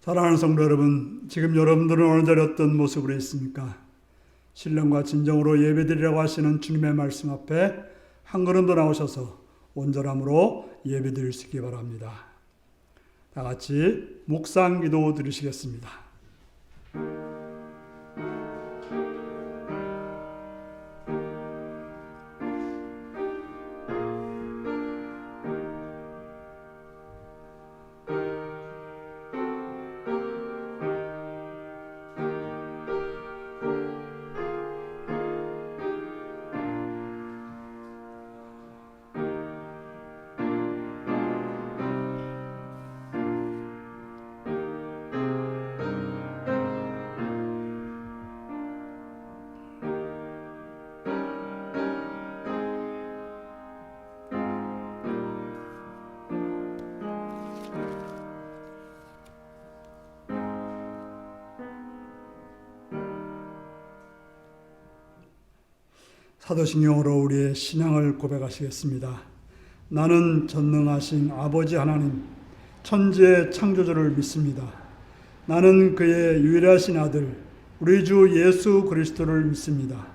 사랑하는 성도 여러분, 지금 여러분들은 어느 자리에 어떤 모습으로 있습니까? 신령과 진정으로 예배드리라고 하시는 주님의 말씀 앞에 한 걸음 더 나오셔서 온전함으로 예배드릴 수 있기 바랍니다. 다 같이 묵상 기도 드리시겠습니다. 사도신경으로 우리의 신앙을 고백하시겠습니다. 나는 전능하신 아버지 하나님, 천지의 창조주를 믿습니다. 나는 그의 유일하신 아들, 우리 주 예수 그리스도를 믿습니다.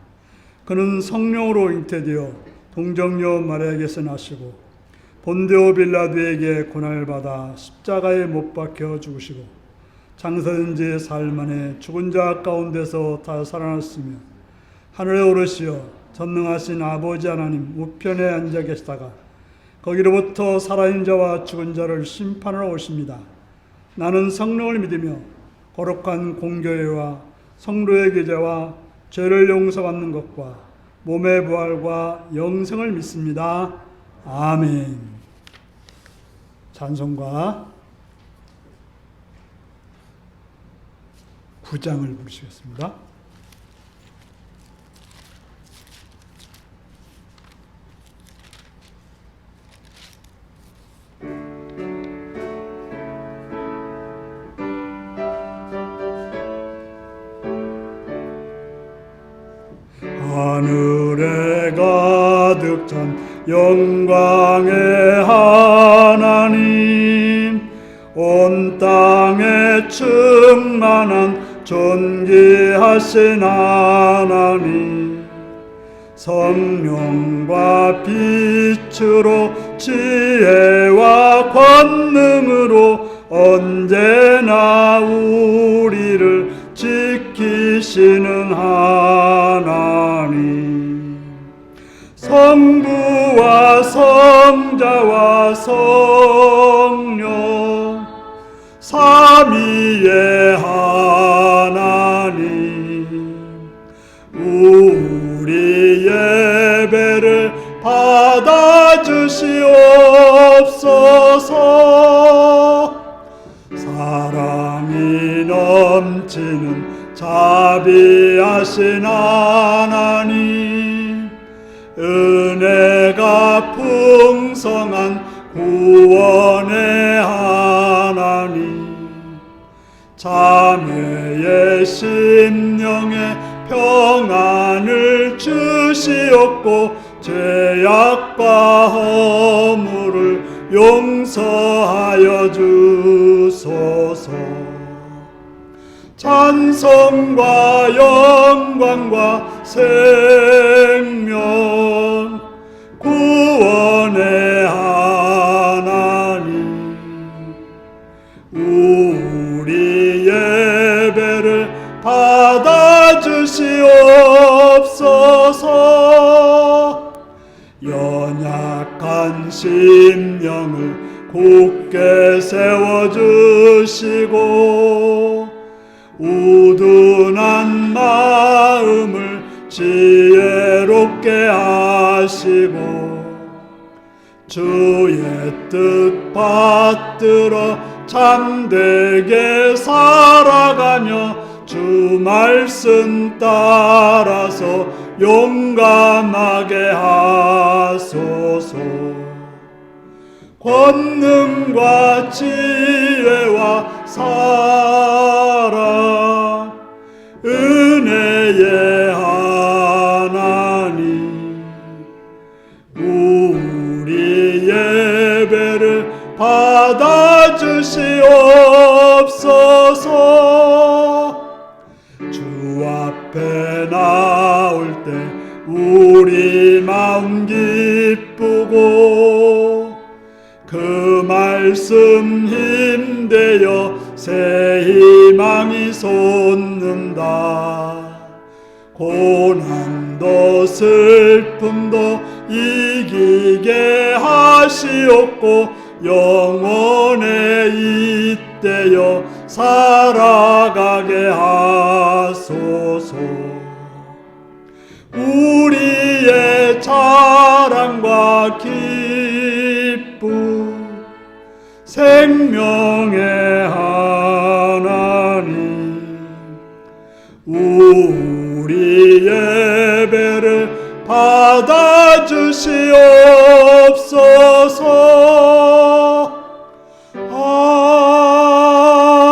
그는 성령으로 잉태되어 동정녀 마리아에게서 나시고 본디오 빌라도에게 고난을 받아 십자가에 못 박혀 죽으시고 장사된 지 사흘 만에 죽은 자 가운데서 다 살아났으며 하늘에 오르시어 전능하신 아버지 하나님 우편에 앉아 계시다가 거기로부터 살아있는 자와 죽은 자를 심판하러 오십니다. 나는 성령을 믿으며 거룩한 공교회와 성도의 교제와 죄를 용서받는 것과 몸의 부활과 영생을 믿습니다. 아멘. 찬송가 9장을 부르시겠습니다. 하늘에 가득 찬 영광의 하나님, 온 땅에 충만한 존귀하신 하나님, 성령과 빛으로 지혜와 권능으로 언제나 우리를 지키시는 하나님, 성부와 성자와 성령 삼위의 하나님, 우리 예배를 받아주시옵소서. 사랑이 넘치는 자비하신 하나님, 은혜가 풍성한 구원의 하나님, 자매의 심령에 평안을 주시옵고 죄악과 허물을 용서하여 주소서. 찬송과 영광과 생명 구원의 하나님, 우리 예배를 받아주시옵소서. 연약한 심령을 굳게 세워주시고 우둔한 마음을 지혜롭게 하시고 주의 뜻 받들어 참되게 살아가며 주 말씀 따라서 용감하게 하소서. 권능과 지혜와 사랑 은혜의 하나님, 우리 예배를 받아주시옵소서. 우리 마음 기쁘고 그 말씀 힘되어 새 희망이 솟는다. 고난도 슬픔도 이기게 하시옵고 영원에 잇대어 살아가게 하소서. 우리의 자랑과 기쁨 생명의 하나님, 우리 예배를 받아주시옵소서.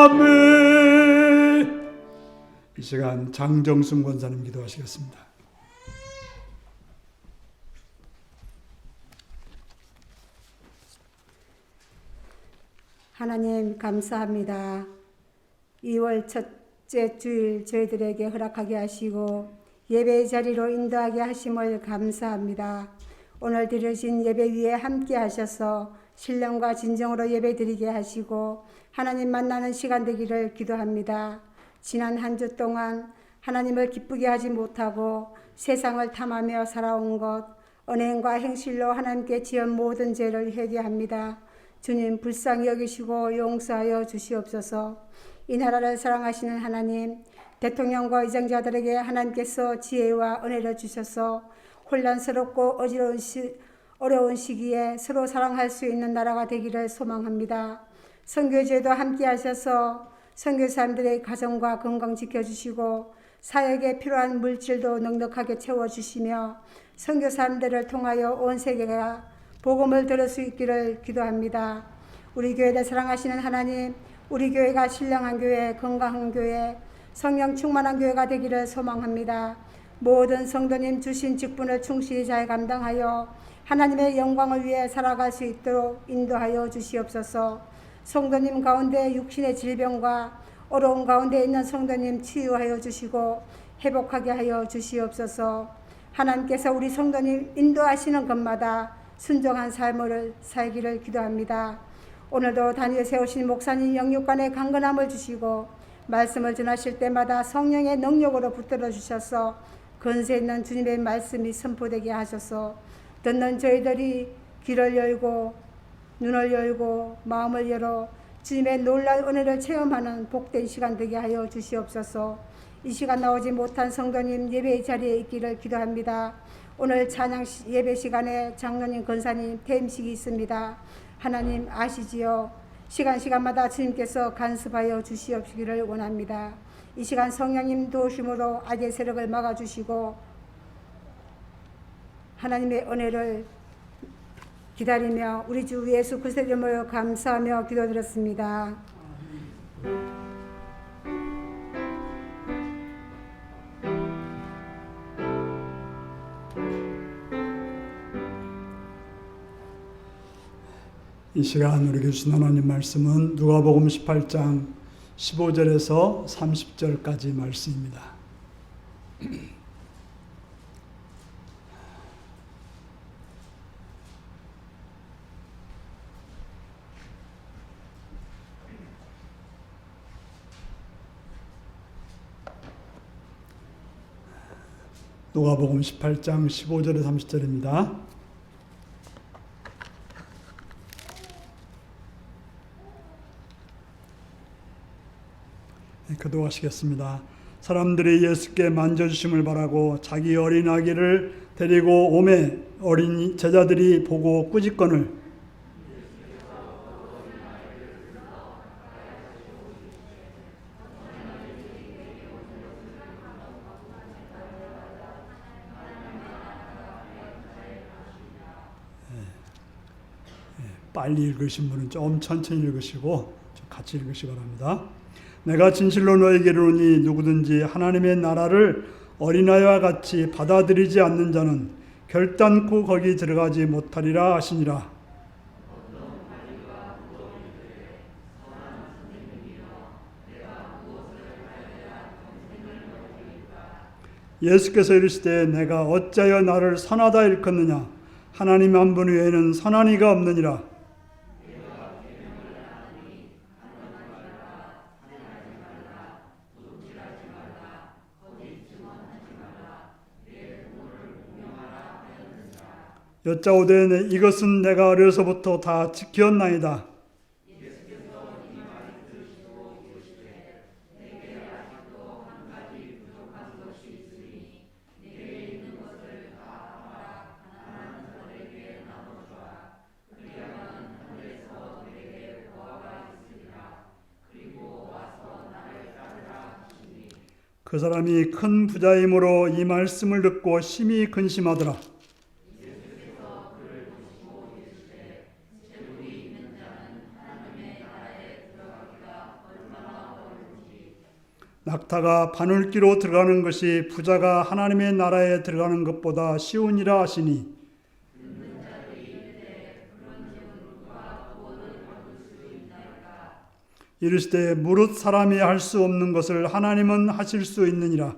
아멘. 이 시간 장정순 권사님 기도하시겠습니다. 하나님 감사합니다. 2월 첫째 주일 저희들에게 허락하게 하시고 예배의 자리로 인도하게 하심을 감사합니다. 오늘 드려진 예배 위에 함께 하셔서 신령과 진정으로 예배 드리게 하시고 하나님 만나는 시간 되기를 기도합니다. 지난 한 주 동안 하나님을 기쁘게 하지 못하고 세상을 탐하며 살아온 것, 언행과 행실로 하나님께 지은 모든 죄를 회개합니다. 주님 불쌍히 여기시고 용서하여 주시옵소서. 이 나라를 사랑하시는 하나님, 대통령과 의정자들에게 하나님께서 지혜와 은혜를 주셔서 혼란스럽고 어려운 시기에 서로 사랑할 수 있는 나라가 되기를 소망합니다. 선교제도 함께 하셔서 선교사님들의 가정과 건강 지켜주시고 사역에 필요한 물질도 넉넉하게 채워주시며 선교사님들을 통하여 온 세계가 복음을 들을 수 있기를 기도합니다. 우리 교회를 사랑하시는 하나님, 우리 교회가 신령한 교회, 건강한 교회, 성령 충만한 교회가 되기를 소망합니다. 모든 성도님 주신 직분을 충실히 잘 감당하여 하나님의 영광을 위해 살아갈 수 있도록 인도하여 주시옵소서. 성도님 가운데 육신의 질병과 어려운 가운데 있는 성도님 치유하여 주시고 회복하게 하여 주시옵소서. 하나님께서 우리 성도님 인도하시는 것마다 순종한 삶을 살기를 기도합니다. 오늘도 다니엘 세우신 목사님 영육간에 강건함을 주시고 말씀을 전하실 때마다 성령의 능력으로 붙들어 주셔서 권세 있는 주님의 말씀이 선포되게 하셔서 듣는 저희들이 귀를 열고 눈을 열고 마음을 열어 주님의 놀라운 은혜를 체험하는 복된 시간 되게 하여 주시옵소서. 이 시간 나오지 못한 성도님 예배의 자리에 있기를 기도합니다. 오늘 찬양 예배 시간에 장로님, 권사님 퇴임식이 있습니다. 하나님 아시지요? 시간마다 주님께서 간섭하여 주시옵기를 원합니다. 이 시간 성령님 도우심으로 악의 세력을 막아주시고 하나님의 은혜를 기다리며 우리 주 예수 그리스도의 이름으로 감사하며 기도드렸습니다. 이 시간 우리에게 주신 하나님 말씀은 누가복음 18장 15절에서 30절까지 말씀입니다. 누가복음 18장 15절에서 30절입니다. 기도하시겠습니다. 사람들이 예수께 만져주심을 바라고 자기 어린 아기를 데리고 오매 어린 제자들이 보고 꾸짖거늘 빨리 읽으신 분은 좀 천천히 읽으시고 좀 같이 읽으시기 바랍니다. 내가 진실로 너에게 이르노니 누구든지 하나님의 나라를 어린아이와 같이 받아들이지 않는 자는 결단코 거기 들어가지 못하리라 하시니라. 예수께서 이르시되 내가 어찌하여 나를 선하다 일컫느냐 하나님 한 분 외에는 선한 이가 없느니라. 여짜오되 이것은 내가 어려서부터 다 지켰나이다. 그 사람이 큰 부자이므로 이 말씀을 듣고 심히 근심하더라. 낙타가 바늘귀로 들어가는 것이 부자가 하나님의 나라에 들어가는 것보다 쉬우니라 하시니 이르시되 무릇 사람이 할 수 없는 것을 하나님은 하실 수 있느니라.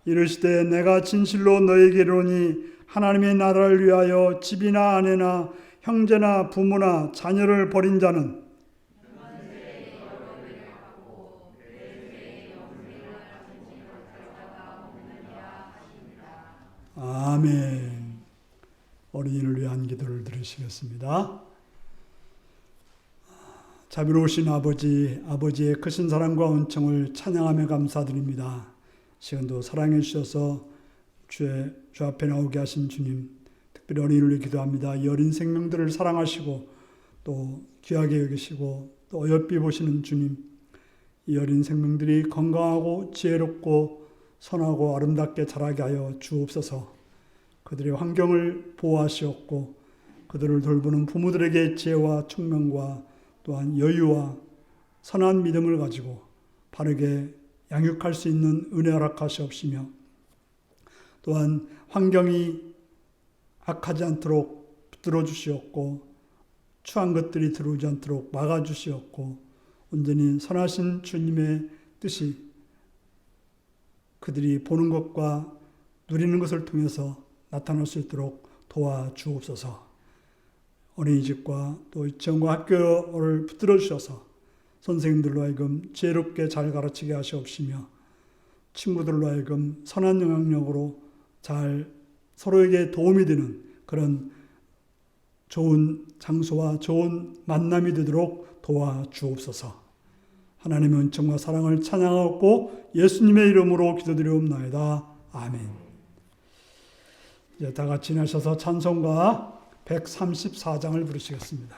이르시되 내가 진실로 너에게 이르노니 하나님의 나라를 위하여 집이나 아내나 형제나 부모나 자녀를 버린 자는 아멘. 어린이를 위한 기도를 들으시겠습니다. 자비로우신 아버지, 아버지의 크신 사랑과 은총을 찬양하며 감사드립니다. 시간도 사랑해 주셔서 주 앞에 나오게 하신 주님, 특별히 어린이를 위해 기도합니다. 이 어린 생명들을 사랑하시고 또 귀하게 여기시고 또 어여삐 보시는 주님, 이 어린 생명들이 건강하고 지혜롭고 선하고 아름답게 자라게 하여 주옵소서. 그들의 환경을 보호하시옵고 그들을 돌보는 부모들에게 지혜와 총명과 또한 여유와 선한 믿음을 가지고 바르게 양육할 수 있는 은혜 허락하시옵시며 또한 환경이 악하지 않도록 붙들어 주시옵고 추한 것들이 들어오지 않도록 막아주시옵고 온전히 선하신 주님의 뜻이 그들이 보는 것과 누리는 것을 통해서 나타날 수 있도록 도와주옵소서. 어린이집과 또 유치원과 학교를 붙들어 주셔서 선생님들로 하여금 지혜롭게 잘 가르치게 하시옵시며 친구들로 하여금 선한 영향력으로 잘 서로에게 도움이 되는 그런 좋은 장소와 좋은 만남이 되도록 도와주옵소서. 하나님의 은총과 사랑을 찬양하고 예수님의 이름으로 기도드리옵나이다. 아멘. 이제 다 같이 나셔서 찬송가 134장을 부르시겠습니다.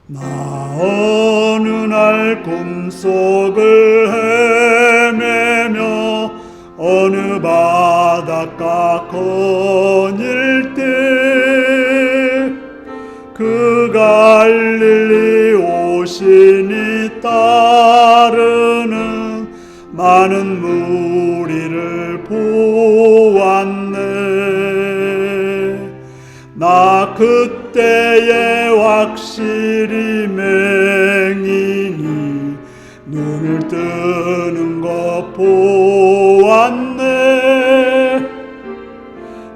나 어느 날 꿈속을 헤매며 어느 바닷가 거닐 때 그 갈릴리 오신이 따르는 많은 무리를 보았네. 나 그때에 확실히 맹인이 눈을 뜨는 것 보았네.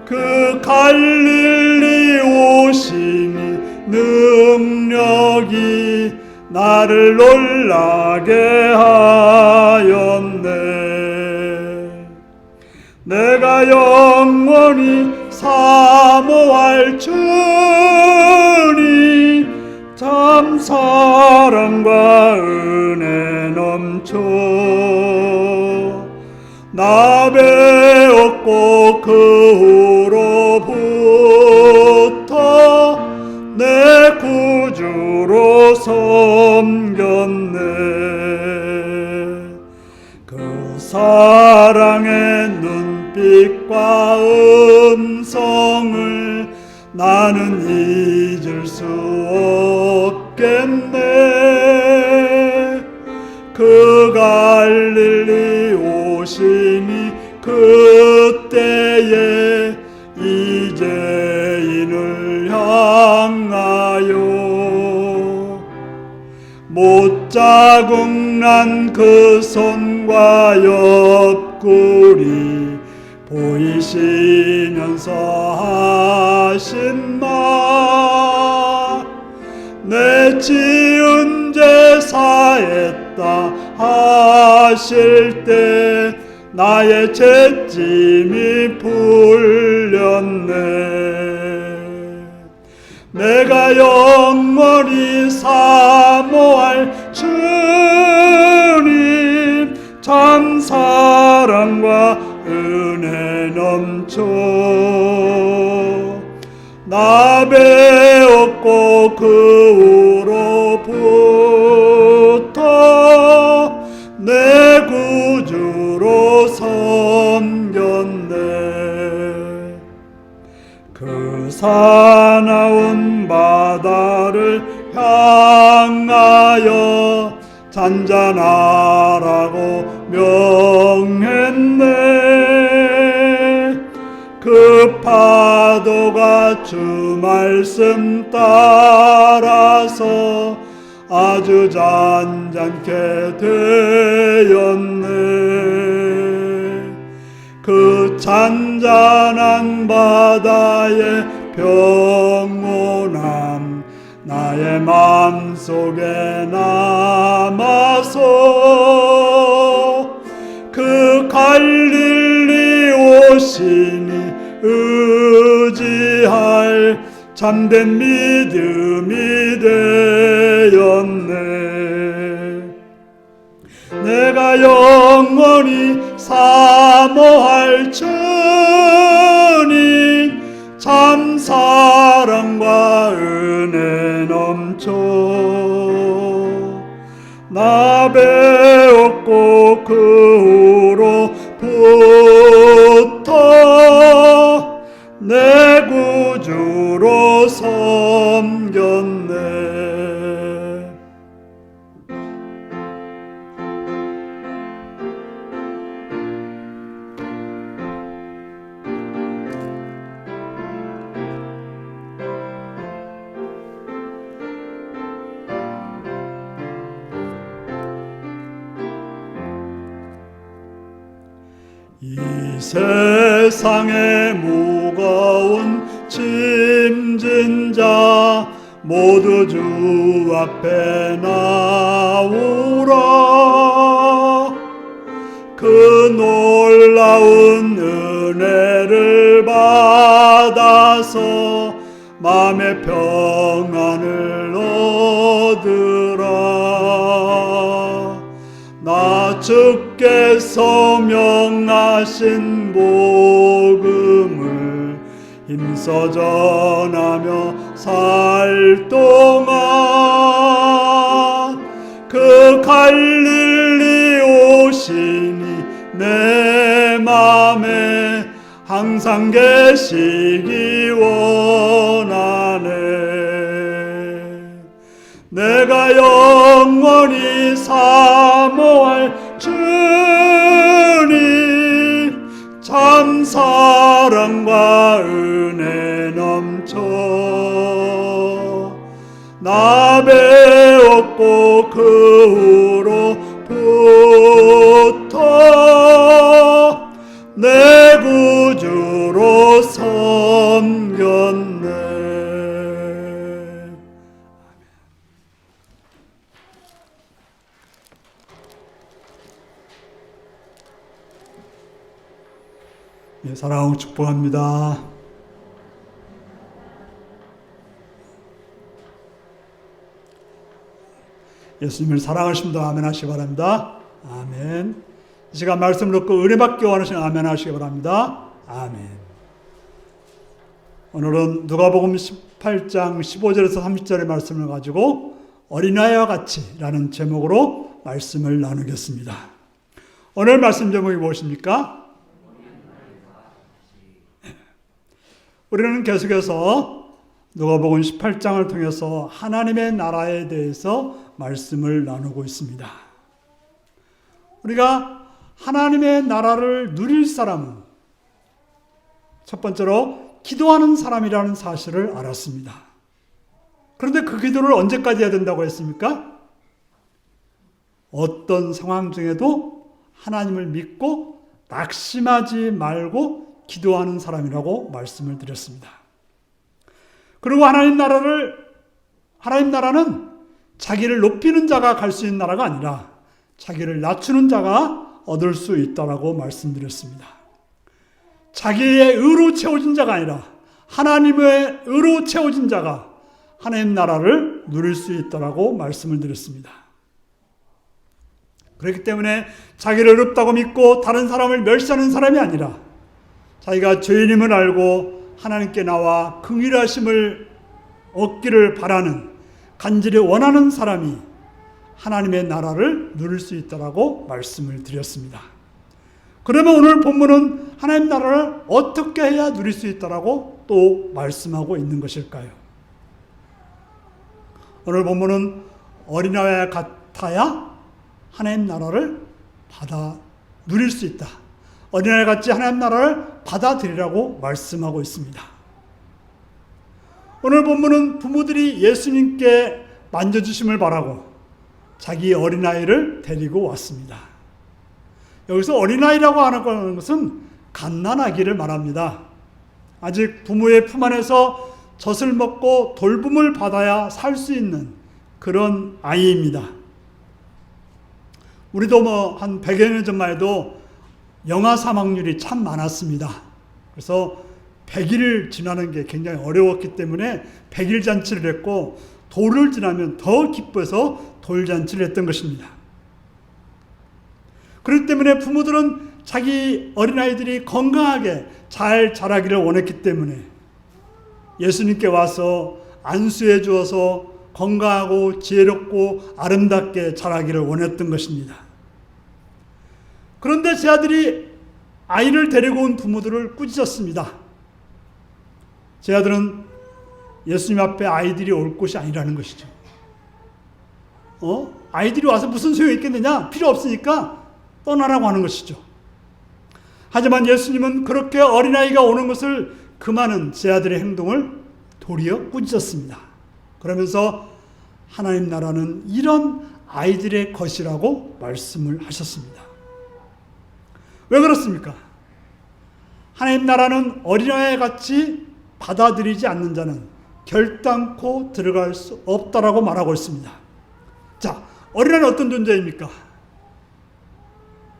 그 갈릴리 오시니 능력이 나를 놀라게 하였네. 내가 영원히 사모할 주님 참 사랑과 은혜 넘쳐 나 배웠고 그 후로부터 내 구주로 섬겼네. 그 사랑의 눈빛 눈빛과 음성을 나는 잊을 수 없겠네. 그 갈릴리 오시니 그때에 이제인을 향하여 못자국난 그 손과 옆구리 보이시면서 하신 말, 내 지은 죄 사했다 하실 때 나의 죄짐이 풀렸네. 내가 영원히 사모할 주님, 참 사랑과 은혜 넘쳐 나 배웠고 그 후로부터 내 구주로 섬겼네. 그 사나운 바다를 향하여 잔잔하라고 명했네. 그 파도가 주 말씀 따라서 아주 잔잔케 되었네. 그 잔잔한 바다의 평온함 나의 맘속에 남아서 그 갈릴리 오시니 의지할 참된 믿음이 되었네. 내가 영원히 사모할 주님, 참 사랑과 은혜 넘쳐 나 배웠고 그 후로부터 내 구주로 섬겼네. 이 세상에 무거운 짐진 자 모두 주 앞에 나오라. 그 놀라운 은혜를 받아서 마음의 평안을 얻으라. 나 주께서 명하신 복음을 힘써 전하며 살 동안 그 갈릴리 오시니 내 맘에 항상 계시기 원하네. 내가 영원히 사모할 주님, 참 사랑과 은혜 넘쳐 나 배웠고 그 후로부터 내 구주로 섬겼네. 네, 사랑하고 축복합니다. 예수님을 사랑하신 분들 아멘 하시기 바랍니다. 아멘. 이 시간 말씀을 듣고 은혜 받기 원하시는 아멘 하시기 바랍니다. 아멘. 오늘은 누가복음 18장 15절에서 30절의 말씀을 가지고 어린아이와 같이 라는 제목으로 말씀을 나누겠습니다. 오늘 말씀 제목이 무엇입니까? 우리는 계속해서 누가복음 18장을 통해서 하나님의 나라에 대해서 말씀을 나누고 있습니다. 우리가 하나님의 나라를 누릴 사람은 첫 번째로 기도하는 사람이라는 사실을 알았습니다. 그런데 그 기도를 언제까지 해야 된다고 했습니까? 어떤 상황 중에도 하나님을 믿고 낙심하지 말고 기도하는 사람이라고 말씀을 드렸습니다. 그리고 하나님 나라는 자기를 높이는 자가 갈 수 있는 나라가 아니라 자기를 낮추는 자가 얻을 수 있다라고 말씀드렸습니다. 자기의 의로 채워진 자가 아니라 하나님의 의로 채워진 자가 하나님 나라를 누릴 수 있다라고 말씀을 드렸습니다. 그렇기 때문에 자기를 의롭다고 믿고 다른 사람을 멸시하는 사람이 아니라 자기가 죄인임을 알고 하나님께 나와 긍휼하심을 얻기를 바라는 간절히 원하는 사람이 하나님의 나라를 누릴 수 있다라고 말씀을 드렸습니다. 그러면 오늘 본문은 하나님 나라를 어떻게 해야 누릴 수 있다라고 또 말씀하고 있는 것일까요? 오늘 본문은 어린아이와 같아야 하나님 나라를 누릴 수 있다. 어린아이 같이 하나님 나라를 받아들이라고 말씀하고 있습니다. 오늘 본문은 부모들이 예수님께 만져주심을 바라고 자기 어린아이를 데리고 왔습니다. 여기서 어린아이라고 하는 것은 갓난아기를 말합니다. 아직 부모의 품 안에서 젖을 먹고 돌봄을 받아야 살 수 있는 그런 아이입니다. 우리도 한 100여 년 전만 해도 영아 사망률이 참 많았습니다. 그래서 100일을 지나는 게 굉장히 어려웠기 때문에 100일 잔치를 했고 돌을 지나면 더 기뻐서 돌잔치를 했던 것입니다. 그렇기 때문에 부모들은 자기 어린아이들이 건강하게 잘 자라기를 원했기 때문에 예수님께 와서 안수해 주어서 건강하고 지혜롭고 아름답게 자라기를 원했던 것입니다. 그런데 제 아들이 아이를 데리고 온 부모들을 꾸짖었습니다. 제 아들은 예수님 앞에 아이들이 올 곳이 아니라는 것이죠. 아이들이 와서 무슨 소용이 있겠느냐? 필요 없으니까 떠나라고 하는 것이죠. 하지만 예수님은 그렇게 어린아이가 오는 것을 금하는 제 아들의 행동을 도리어 꾸짖었습니다. 그러면서 하나님 나라는 이런 아이들의 것이라고 말씀을 하셨습니다. 왜 그렇습니까? 하나님 나라는 어린아이 같이 받아들이지 않는 자는 결단코 들어갈 수 없다라고 말하고 있습니다. 자, 어린아이는 어떤 존재입니까?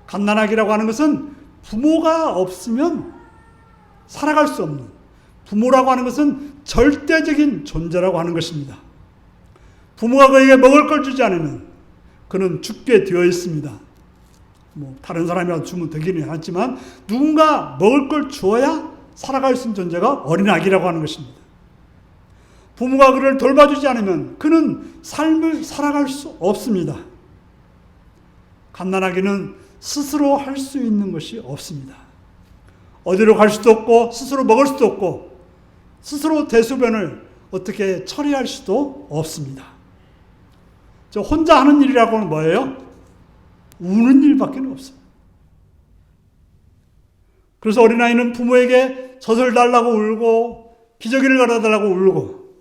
갓난아기라고 하는 것은 부모가 없으면 살아갈 수 없는, 부모라고 하는 것은 절대적인 존재라고 하는 것입니다. 부모가 그에게 먹을 걸 주지 않으면 그는 죽게 되어 있습니다. 다른 사람이라도 주면 되기는 하지만 누군가 먹을 걸 주어야 살아갈 수 있는 존재가 어린아기라고 하는 것입니다. 부모가 그를 돌봐주지 않으면 그는 삶을 살아갈 수 없습니다. 갓난아기는 스스로 할 수 있는 것이 없습니다. 어디로 갈 수도 없고 스스로 먹을 수도 없고 스스로 대소변을 어떻게 처리할 수도 없습니다. 저 혼자 하는 일이라고는 뭐예요? 우는 일밖에 없어요. 그래서 어린아이는 부모에게 젖을 달라고 울고 기저귀를 갈아달라고 울고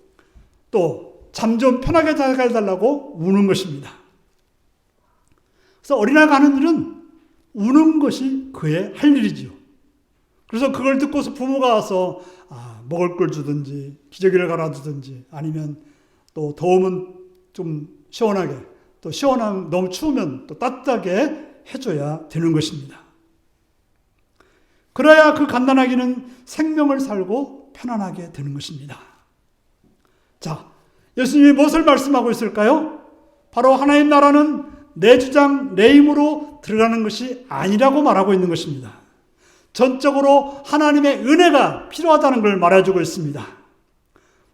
또 잠 좀 편하게 자게 해달라고 우는 것입니다. 그래서 어린아이가 하는 일은 우는 것이 그의 할 일이지요. 그래서 그걸 듣고서 부모가 와서 먹을 걸 주든지 기저귀를 갈아주든지 아니면 또 더우면 좀 시원하게 또 시원하면 너무 추우면 또 따뜻하게 해줘야 되는 것입니다. 그래야 그 갓난아기는 생명을 살고 편안하게 되는 것입니다. 자, 예수님이 무엇을 말씀하고 있을까요? 바로 하나님 나라는 내 주장, 내 힘으로 들어가는 것이 아니라고 말하고 있는 것입니다. 전적으로 하나님의 은혜가 필요하다는 걸 말해주고 있습니다.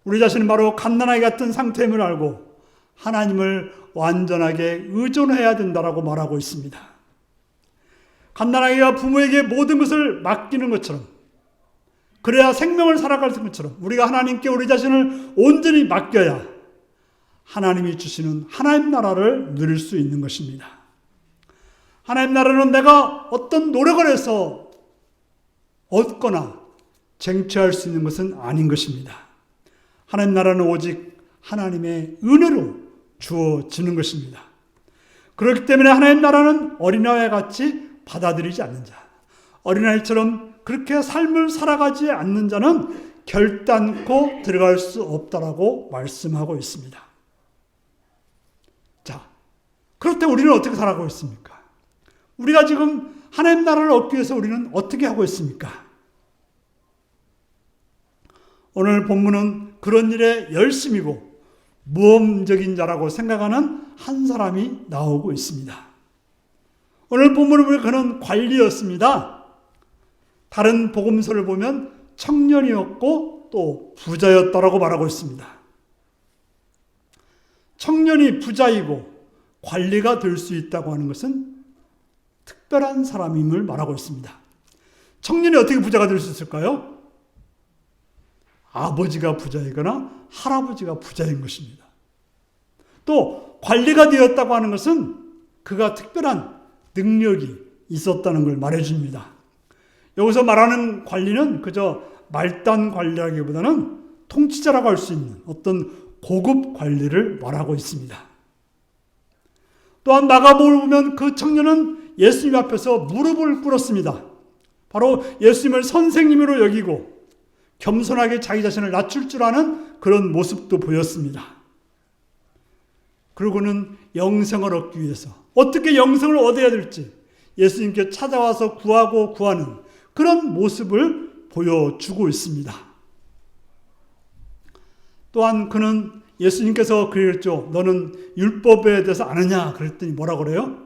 우리 자신은 바로 갓난아기 같은 상태임을 알고 하나님을 완전하게 의존해야 된다라고 말하고 있습니다. 갓난아기가 부모에게 모든 것을 맡기는 것처럼 그래야 생명을 살아갈 것처럼 우리가 하나님께 우리 자신을 온전히 맡겨야 하나님이 주시는 하나님 나라를 누릴 수 있는 것입니다. 하나님 나라는 내가 어떤 노력을 해서 얻거나 쟁취할 수 있는 것은 아닌 것입니다. 하나님 나라는 오직 하나님의 은혜로 주어지는 것입니다. 그렇기 때문에 하나님 나라는 어린아이와 같이 받아들이지 않는 자, 어린아이처럼 그렇게 삶을 살아가지 않는 자는 결단코 들어갈 수 없다라고 말씀하고 있습니다. 자, 그럴 때 우리는 어떻게 살아가고 있습니까? 우리가 지금 하나님 나라를 얻기 위해서 우리는 어떻게 하고 있습니까? 오늘 본문은 그런 일에 열심이고 모험적인 자라고 생각하는 한 사람이 나오고 있습니다. 오늘 본문을 보면 그는 관리였습니다. 다른 복음서를 보면 청년이었고 또 부자였다라고 말하고 있습니다. 청년이 부자이고 관리가 될 수 있다고 하는 것은 특별한 사람임을 말하고 있습니다. 청년이 어떻게 부자가 될 수 있을까요? 아버지가 부자이거나 할아버지가 부자인 것입니다. 또 관리가 되었다고 하는 것은 그가 특별한 능력이 있었다는 걸 말해줍니다. 여기서 말하는 관리는 그저 말단 관리라기보다는 통치자라고 할 수 있는 어떤 고급 관리를 말하고 있습니다. 또한 마가복음을 보면 그 청년은 예수님 앞에서 무릎을 꿇었습니다. 바로 예수님을 선생님으로 여기고 겸손하게 자기 자신을 낮출 줄 아는 그런 모습도 보였습니다. 그리고는 영생을 얻기 위해서 어떻게 영생을 얻어야 될지 예수님께 찾아와서 구하고 구하는 그런 모습을 보여주고 있습니다. 또한 그는 예수님께서 그랬죠. 너는 율법에 대해서 아느냐? 그랬더니 뭐라 그래요?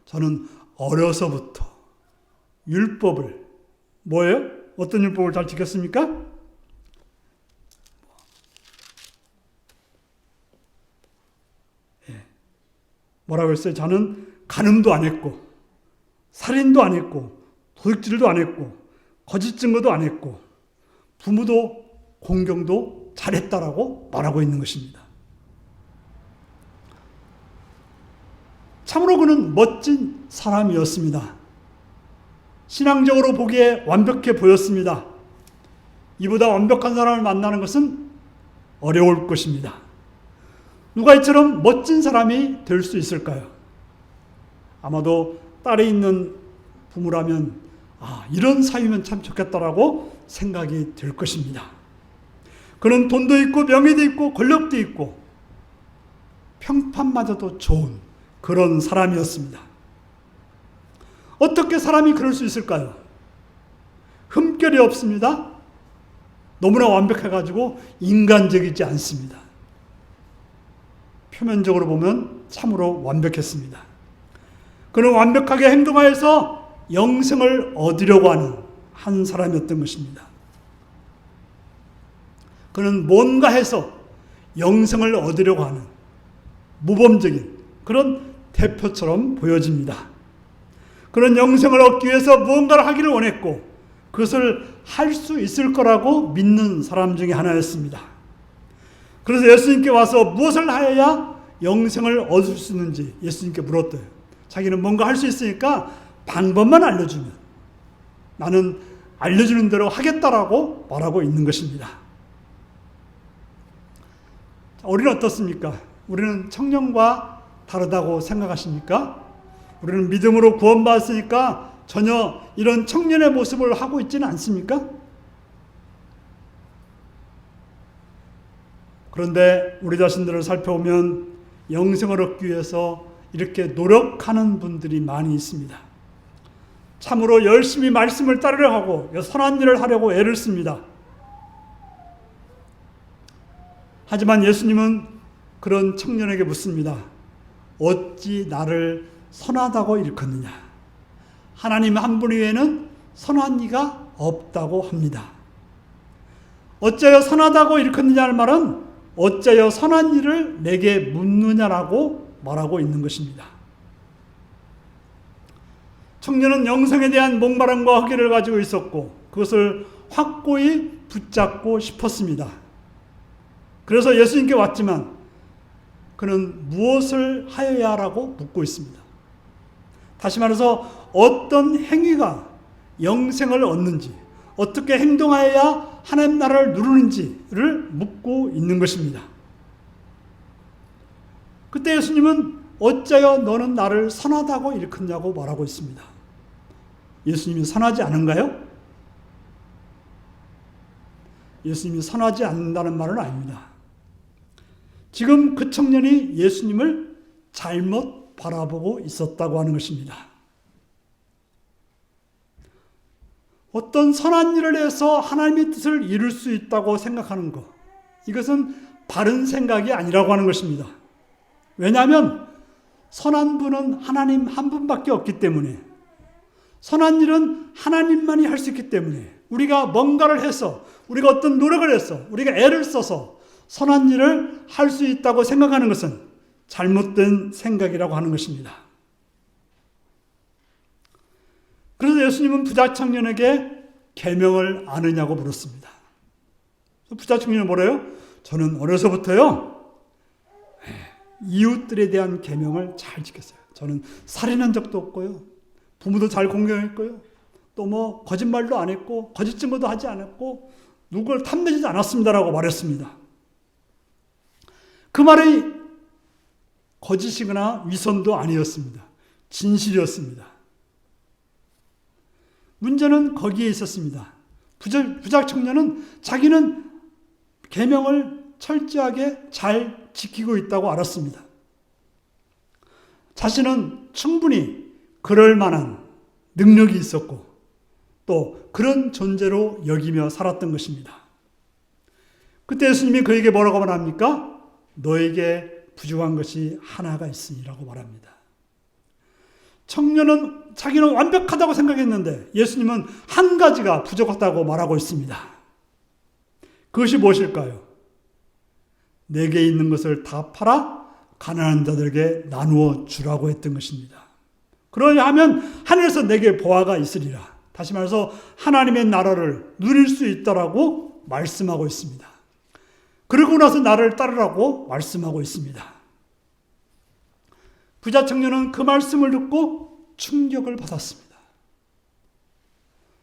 저는 어려서부터 율법을 뭐예요? 어떤 율법을 잘 지켰습니까? 뭐라고 했어요? 저는 간음도 안 했고 살인도 안 했고 도둑질도 안 했고 거짓 증거도 안 했고 부모도 공경도 잘했다라고 말하고 있는 것입니다. 참으로 그는 멋진 사람이었습니다. 신앙적으로 보기에 완벽해 보였습니다. 이보다 완벽한 사람을 만나는 것은 어려울 것입니다. 누가 이처럼 멋진 사람이 될 수 있을까요? 아마도 딸이 있는 부모라면 이런 사위면 참 좋겠다라고 생각이 들 것입니다. 그는 돈도 있고 명예도 있고 권력도 있고 평판마저도 좋은 그런 사람이었습니다. 어떻게 사람이 그럴 수 있을까요? 흠결이 없습니다. 너무나 완벽해가지고 인간적이지 않습니다. 표면적으로 보면 참으로 완벽했습니다. 그는 완벽하게 행동하여서 영생을 얻으려고 하는 한 사람이었던 것입니다. 그는 뭔가 해서 영생을 얻으려고 하는 모범적인 그런 대표처럼 보여집니다. 그런 영생을 얻기 위해서 무언가를 하기를 원했고 그것을 할 수 있을 거라고 믿는 사람 중에 하나였습니다. 그래서 예수님께 와서 무엇을 하여야 영생을 얻을 수 있는지 예수님께 물었대요. 자기는 뭔가 할 수 있으니까 방법만 알려주면 나는 알려주는 대로 하겠다라고 말하고 있는 것입니다. 우리는 어떻습니까? 우리는 청년과 다르다고 생각하십니까? 우리는 믿음으로 구원받았으니까 전혀 이런 청년의 모습을 하고 있지는 않습니까? 그런데 우리 자신들을 살펴보면 영생을 얻기 위해서 이렇게 노력하는 분들이 많이 있습니다. 참으로 열심히 말씀을 따르려 하고 선한 일을 하려고 애를 씁니다. 하지만 예수님은 그런 청년에게 묻습니다. 어찌 나를 선하다고 일컫느냐? 하나님 한 분 외에는 선한 이가 없다고 합니다. 어째여 선하다고 일컫느냐는 말은 어째여 선한 일을 내게 묻느냐라고 말하고 있는 것입니다. 청년은 영생에 대한 목마름과 허기를 가지고 있었고 그것을 확고히 붙잡고 싶었습니다. 그래서 예수님께 왔지만 그는 무엇을 하여야 하라고 묻고 있습니다. 다시 말해서 어떤 행위가 영생을 얻는지, 어떻게 행동하여야 하나님 나라를 누리는지를 묻고 있는 것입니다. 그때 예수님은 어찌하여 너는 나를 선하다고 일컫냐고 말하고 있습니다. 예수님이 선하지 않은가요? 예수님이 선하지 않는다는 말은 아닙니다. 지금 그 청년이 예수님을 잘못 바라보고 있었다고 하는 것입니다. 어떤 선한 일을 해서 하나님의 뜻을 이룰 수 있다고 생각하는 것, 이것은 바른 생각이 아니라고 하는 것입니다. 왜냐하면 선한 분은 하나님 한 분밖에 없기 때문에, 선한 일은 하나님만이 할 수 있기 때문에, 우리가 뭔가를 해서, 우리가 어떤 노력을 해서, 우리가 애를 써서 선한 일을 할 수 있다고 생각하는 것은 잘못된 생각이라고 하는 것입니다. 그래서 예수님은 부자 청년에게 계명을 아느냐고 물었습니다. 부자 청년은 뭐래요? 저는 어려서부터요, 이웃들에 대한 계명을 잘 지켰어요. 저는 살인한 적도 없고요, 부모도 잘 공경했고요, 또 뭐 거짓말도 안 했고 거짓 증거도 하지 않았고 누구를 탐내지 않았습니다라고 말했습니다. 그 말이 거짓이거나 위선도 아니었습니다. 진실이었습니다. 문제는 거기에 있었습니다. 부자 청년은 자기는 계명을 철저하게 잘 지키고 있다고 알았습니다. 자신은 충분히 그럴 만한 능력이 있었고 또 그런 존재로 여기며 살았던 것입니다. 그때 예수님이 그에게 뭐라고 말합니까? 너에게 부족한 것이 하나가 있으니라고 말합니다. 청년은 자기는 완벽하다고 생각했는데 예수님은 한 가지가 부족하다고 말하고 있습니다. 그것이 무엇일까요? 내게 있는 것을 다 팔아 가난한 자들에게 나누어 주라고 했던 것입니다. 그러냐 하면 하늘에서 내게 보화가 있으리라. 다시 말해서 하나님의 나라를 누릴 수 있다라고 말씀하고 있습니다. 그러고 나서 나를 따르라고 말씀하고 있습니다. 부자 청년은 그 말씀을 듣고 충격을 받았습니다.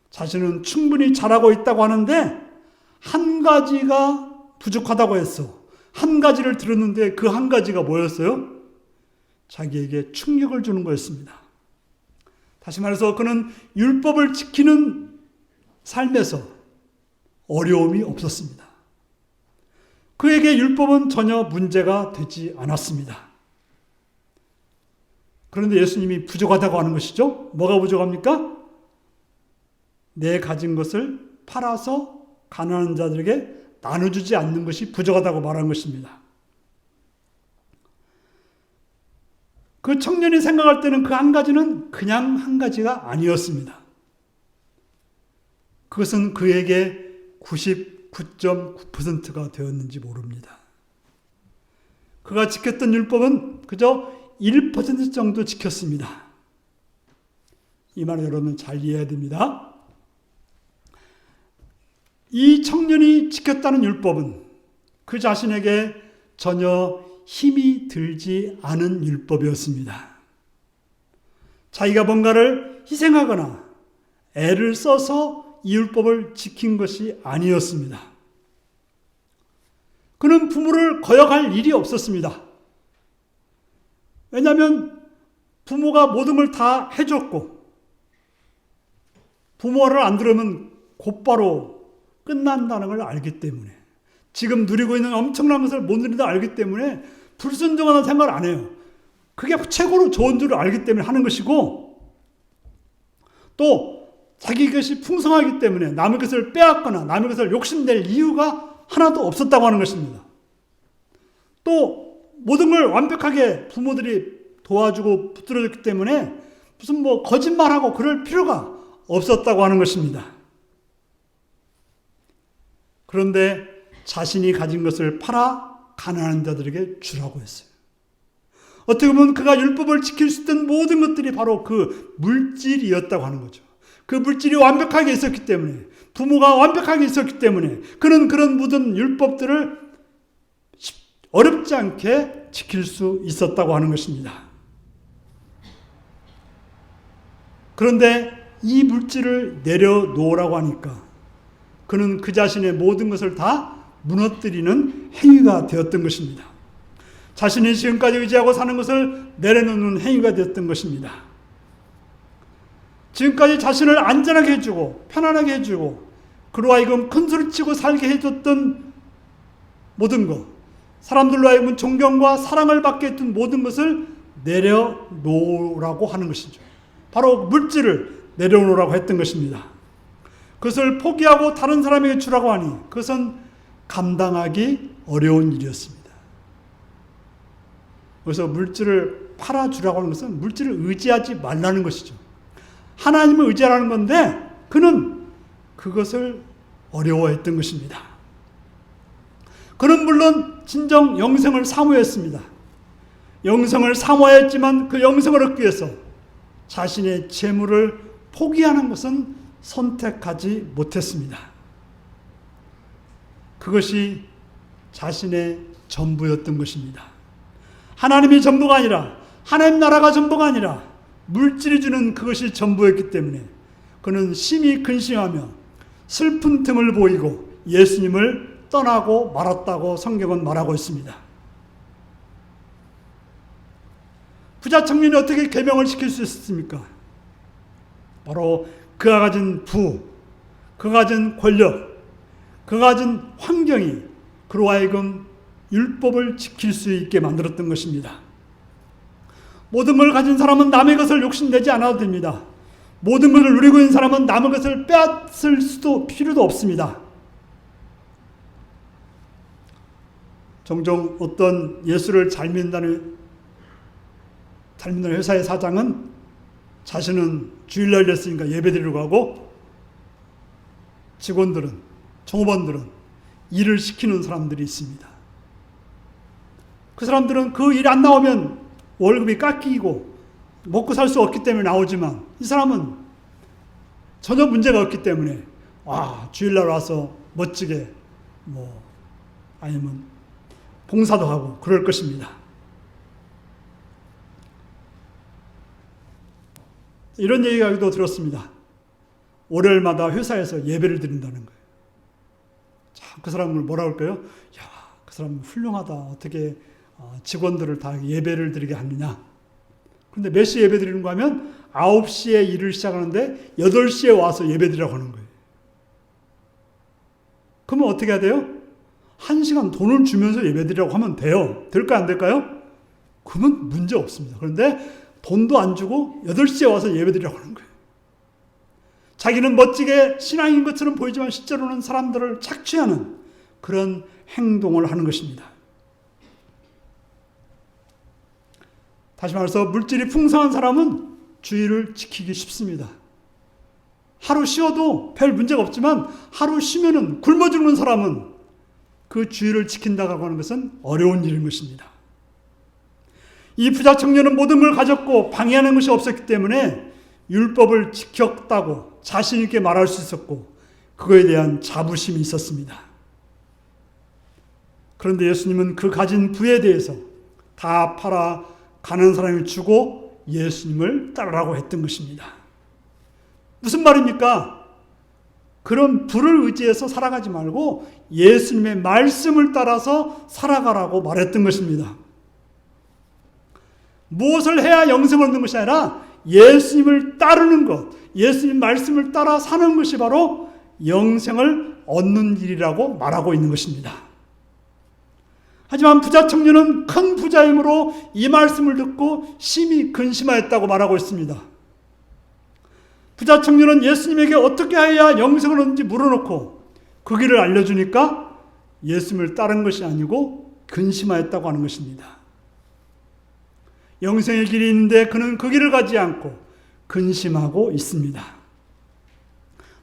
자신은 충분히 잘하고 있다고 하는데 한 가지가 부족하다고 했어. 한 가지를 들었는데 그 한 가지가 뭐였어요? 자기에게 충격을 주는 거였습니다. 다시 말해서 그는 율법을 지키는 삶에서 어려움이 없었습니다. 그에게 율법은 전혀 문제가 되지 않았습니다. 그런데 예수님이 부족하다고 하는 것이죠. 뭐가 부족합니까? 내 가진 것을 팔아서 가난한 자들에게 나눠주지 않는 것이 부족하다고 말한 것입니다. 그 청년이 생각할 때는 그 한 가지는 그냥 한 가지가 아니었습니다. 그것은 그에게 99.9%가 되었는지 모릅니다. 그가 지켰던 율법은 그저 1% 정도 지켰습니다. 이 말을 여러분 잘 이해해야 됩니다. 이 청년이 지켰다는 율법은 그 자신에게 전혀 힘이 들지 않은 율법이었습니다. 자기가 뭔가를 희생하거나 애를 써서 이 율법을 지킨 것이 아니었습니다. 그는 부모를 거역할 일이 없었습니다. 왜냐하면 부모가 모든 걸 다 해줬고 부모를 안 들으면 곧바로 끝난다는 걸 알기 때문에, 지금 누리고 있는 엄청난 것을 못 누린다 알기 때문에 불순종하는 생각을 안 해요. 그게 최고로 좋은 줄 알기 때문에 하는 것이고, 또 자기 것이 풍성하기 때문에 남의 것을 빼앗거나 남의 것을 욕심낼 이유가 하나도 없었다고 하는 것입니다. 또 모든 걸 완벽하게 부모들이 도와주고 붙들어줬기 때문에 무슨 뭐 거짓말하고 그럴 필요가 없었다고 하는 것입니다. 그런데 자신이 가진 것을 팔아 가난한 자들에게 주라고 했어요. 어떻게 보면 그가 율법을 지킬 수 있던 모든 것들이 바로 그 물질이었다고 하는 거죠. 그 물질이 완벽하게 있었기 때문에, 부모가 완벽하게 있었기 때문에 그는 그런 모든 율법들을 어렵지 않게 지킬 수 있었다고 하는 것입니다. 그런데 이 물질을 내려놓으라고 하니까 그는 그 자신의 모든 것을 다 무너뜨리는 행위가 되었던 것입니다. 자신이 지금까지 의지하고 사는 것을 내려놓는 행위가 되었던 것입니다. 지금까지 자신을 안전하게 해주고 편안하게 해주고 그로 하여금 큰소리치고 살게 해줬던 모든 것, 사람들로 하여금 존경과 사랑을 받게 했던 모든 것을 내려놓으라고 하는 것이죠. 바로 물질을 내려놓으라고 했던 것입니다. 그것을 포기하고 다른 사람에게 주라고 하니 그것은 감당하기 어려운 일이었습니다. 그래서 물질을 팔아주라고 하는 것은 물질을 의지하지 말라는 것이죠. 하나님을 의지하라는 건데 그는 그것을 어려워했던 것입니다. 그는 물론 진정 영생을 사모했습니다. 영생을 사모했지만 그 영생을 얻기 위해서 자신의 재물을 포기하는 것은 선택하지 못했습니다. 그것이 자신의 전부였던 것입니다. 하나님이 전부가 아니라 하나님 나라가 전부가 아니라 물질이 주는 그것이 전부였기 때문에 그는 심히 근심하며 슬픈 틈을 보이고 예수님을 떠나고 말았다고 성경은 말하고 있습니다. 부자 청년이 어떻게 계명을 시킬 수 있었습니까? 바로 그가 가진 부, 그가 가진 권력, 그가 가진 환경이 그로 하여금 율법을 지킬 수 있게 만들었던 것입니다. 모든 걸 가진 사람은 남의 것을 욕심내지 않아도 됩니다. 모든 것을 누리고 있는 사람은 남의 것을 빼앗을 필요도 없습니다. 종종 어떤 예수를 잘 믿는다는 회사의 사장은 자신은 주일날 됐으니까 예배드리려고 하고 직원들은, 종업원들은 일을 시키는 사람들이 있습니다. 그 사람들은 그 일 안 나오면 월급이 깎이고 먹고 살 수 없기 때문에 나오지만 이 사람은 전혀 문제가 없기 때문에 주일날 와서 멋지게 아니면 봉사도 하고 그럴 것입니다. 이런 얘기도 들었습니다. 월요일마다 회사에서 예배를 드린다는 거예요. 자, 그 사람을 뭐라 할까요? 그 사람 훌륭하다. 어떻게 직원들을 다 예배를 드리게 하느냐. 그런데 몇 시에 예배 드리는 거 하면 9시에 일을 시작하는데 8시에 와서 예배 드리라고 하는 거예요. 그러면 어떻게 해야 돼요? 1시간 돈을 주면서 예배 드리라고 하면 돼요. 될까요? 안 될까요? 그러면 문제 없습니다. 그런데 돈도 안 주고 8시에 와서 예배 드리라고 하는 거예요. 자기는 멋지게 신앙인 것처럼 보이지만 실제로는 사람들을 착취하는 그런 행동을 하는 것입니다. 다시 말해서 물질이 풍성한 사람은 주의를 지키기 쉽습니다. 하루 쉬어도 별 문제가 없지만 하루 쉬면은 굶어 죽는 사람은 그 주의를 지킨다고 하는 것은 어려운 일인 것입니다. 이 부자 청년은 모든 걸 가졌고 방해하는 것이 없었기 때문에 율법을 지켰다고 자신 있게 말할 수 있었고 그거에 대한 자부심이 있었습니다. 그런데 예수님은 그 가진 부에 대해서 다 팔아 가난한 사람이 주고 예수님을 따르라고 했던 것입니다. 무슨 말입니까? 그런 부를 의지해서 살아가지 말고 예수님의 말씀을 따라서 살아가라고 말했던 것입니다. 무엇을 해야 영생을 얻는 것이 아니라 예수님을 따르는 것, 예수님 말씀을 따라 사는 것이 바로 영생을 얻는 일이라고 말하고 있는 것입니다. 하지만 부자 청년은 큰 부자이므로 이 말씀을 듣고 심히 근심하였다고 말하고 있습니다. 부자 청년은 예수님에게 어떻게 해야 영생을 얻는지 물어놓고 그 길을 알려주니까 예수님을 따른 것이 아니고 근심하였다고 하는 것입니다. 영생의 길이 있는데 그는 그 길을 가지 않고 근심하고 있습니다.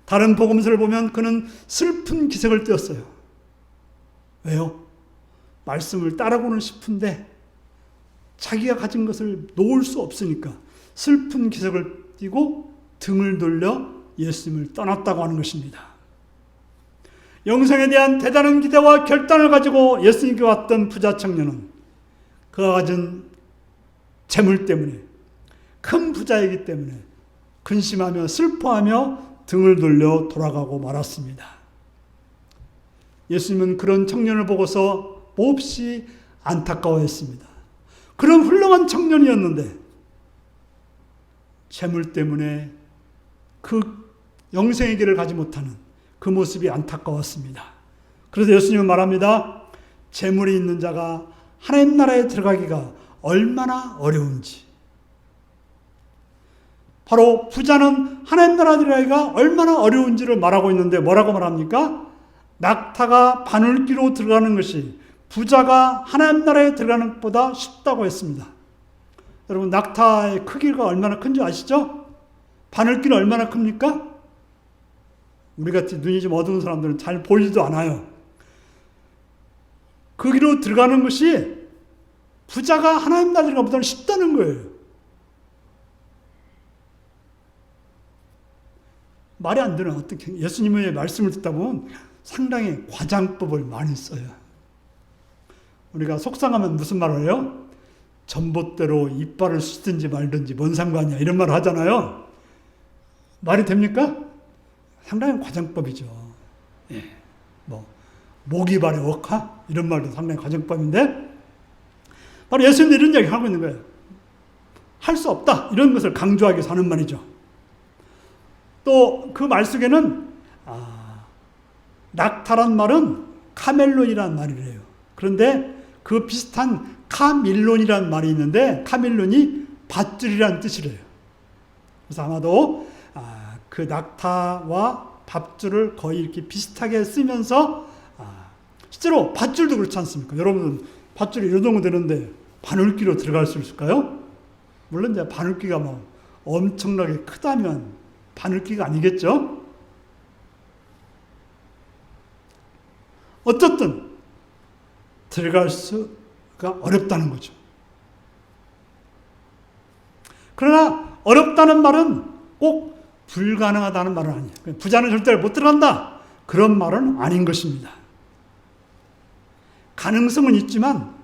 다른 복음서를 보면 그는 슬픈 기색을 띄었어요. 왜요? 말씀을 따르고는 싶은데 자기가 가진 것을 놓을 수 없으니까 슬픈 기색을 띠고 등을 돌려 예수님을 떠났다고 하는 것입니다. 영생에 대한 대단한 기대와 결단을 가지고 예수님께 왔던 부자 청년은 그가 가진 재물 때문에, 큰 부자이기 때문에 근심하며 슬퍼하며 등을 돌려 돌아가고 말았습니다. 예수님은 그런 청년을 보고서 몹시 안타까워했습니다. 그런 훌륭한 청년이었는데 재물 때문에 그 영생의 길을 가지 못하는 그 모습이 안타까웠습니다. 그래서 예수님은 말합니다. 재물이 있는 자가 하나님 나라에 들어가기가 얼마나 어려운지. 바로 부자는 하나님 나라에 들어가기가 얼마나 어려운지를 말하고 있는데 뭐라고 말합니까? 낙타가 바늘귀로 들어가는 것이 부자가 하나님 나라에 들어가는 것보다 쉽다고 했습니다. 여러분, 낙타의 크기가 얼마나 큰지 아시죠? 바늘귀는 얼마나 큽니까? 우리같이 눈이 좀 어두운 사람들은 잘 보이지도 않아요. 그 길로 들어가는 것이 부자가 하나님 나라에 들어가는 것보다 쉽다는 거예요. 말이 안 되는 어떻게 예수님의 말씀을 듣다 보면 상당히 과장법을 많이 써요. 우리가 속상하면 무슨 말을 해요? 전봇대로 이빨을 씻든지 말든지 뭔 상관이야 이런 말을 하잖아요. 말이 됩니까? 상당히 과장법이죠. 예. 모기발의 억하 이런 말도 상당히 과장법인데 바로 예수님이 이런 이야기 하고 있는 거예요. 할 수 없다 이런 것을 강조하기 위해서 하는 말이죠. 또 그 말 속에는 낙타란 말은 카멜론이라는 말이래요. 그런데 그 비슷한 카밀론이라는 말이 있는데 카밀론이 밧줄이라는 뜻이래요. 그래서 아마도 그 낙타와 밧줄을 거의 이렇게 비슷하게 쓰면서 실제로 밧줄도 그렇지 않습니까? 여러분은 밧줄이 이 정도 되는데 바늘귀로 들어갈 수 있을까요? 물론 이제 바늘귀가 뭐 엄청나게 크다면 바늘귀가 아니겠죠? 어쨌든 들어갈 수가 어렵다는 거죠. 그러나 어렵다는 말은 꼭 불가능하다는 말은 아니에요. 부자는 절대 못 들어간다. 그런 말은 아닌 것입니다. 가능성은 있지만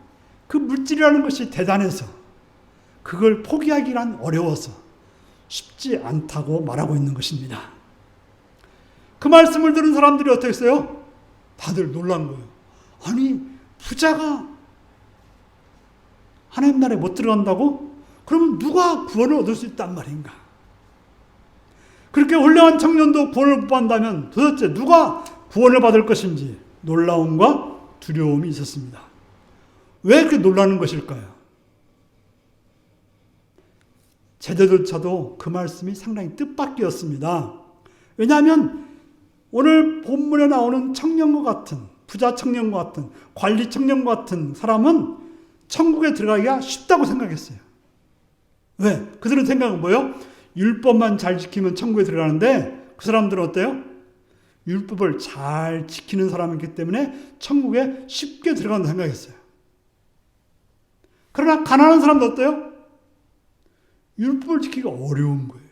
그 물질이라는 것이 대단해서 그걸 포기하기란 어려워서 쉽지 않다고 말하고 있는 것입니다. 그 말씀을 들은 사람들이 어떻게 했어요? 다들 놀란 거예요. 아니, 부자가 하나님 나라에 못 들어간다고? 그러면 누가 구원을 얻을 수 있단 말인가? 그렇게 훌륭한 청년도 구원을 못 받는다면 도대체 누가 구원을 받을 것인지 놀라움과 두려움이 있었습니다. 왜 그렇게 놀라는 것일까요? 제자들조차도 그 말씀이 상당히 뜻밖이었습니다. 왜냐하면 오늘 본문에 나오는 청년과 같은, 부자 청년과 같은, 관리 청년과 같은 사람은 천국에 들어가기가 쉽다고 생각했어요. 왜? 그들은 생각은 뭐예요? 율법만 잘 지키면 천국에 들어가는데 그 사람들은 어때요? 율법을 잘 지키는 사람이기 때문에 천국에 쉽게 들어간다고 생각했어요. 그러나 가난한 사람도 어때요? 율법을 지키기가 어려운 거예요.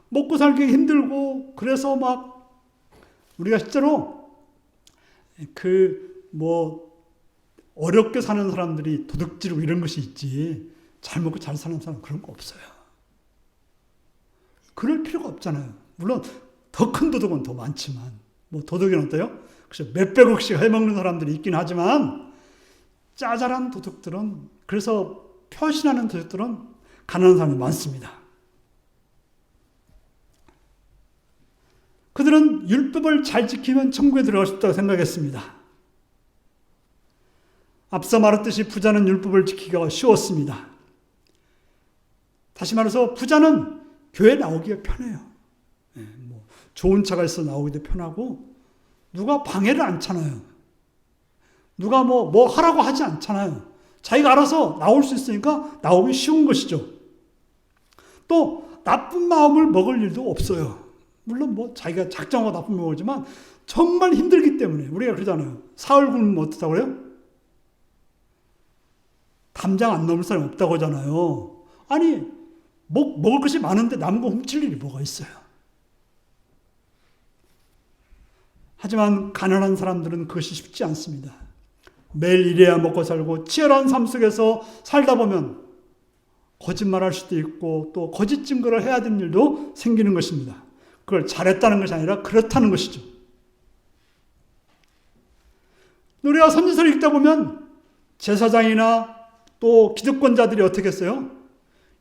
먹고 살기 힘들고 그래서 막 우리가 실제로 어렵게 사는 사람들이 도둑질하고 이런 것이 있지 잘 먹고 잘 사는 사람 그런 거 없어요. 그럴 필요가 없잖아요. 물론 더 큰 도둑은 더 많지만 도둑은 어때요? 그래서 몇백억씩 해먹는 사람들이 있긴 하지만 짜잘한 도둑들은 그래서 표신하는 도둑들은 가난한 사람이 많습니다. 그들은 율법을 잘 지키면 천국에 들어갈 수 있다고 생각했습니다. 앞서 말했듯이 부자는 율법을 지키기가 쉬웠습니다. 다시 말해서 부자는 교회 나오기가 편해요. 좋은 차가 있어 나오기도 편하고 누가 방해를 않잖아요. 누가 뭐 하라고 하지 않잖아요. 자기가 알아서 나올 수 있으니까 나오기 쉬운 것이죠. 또 나쁜 마음을 먹을 일도 없어요. 물론 자기가 작정하고 나쁜 마음을 먹지만 정말 힘들기 때문에 우리가 그러잖아요. 사흘 굶으면 어떻다고 그래요? 담장 안 넘을 사람이 없다고 하잖아요. 아니 먹을 것이 많은데 남은 거 훔칠 일이 뭐가 있어요? 하지만 가난한 사람들은 그것이 쉽지 않습니다. 매일 일해야 먹고 살고 치열한 삶 속에서 살다 보면 거짓말할 수도 있고 또 거짓 증거를 해야 되는 일도 생기는 것입니다. 그걸 잘했다는 것이 아니라 그렇다는 것이죠. 우리가 선지서를 읽다 보면 제사장이나 또 기득권자들이 어떻게 했어요?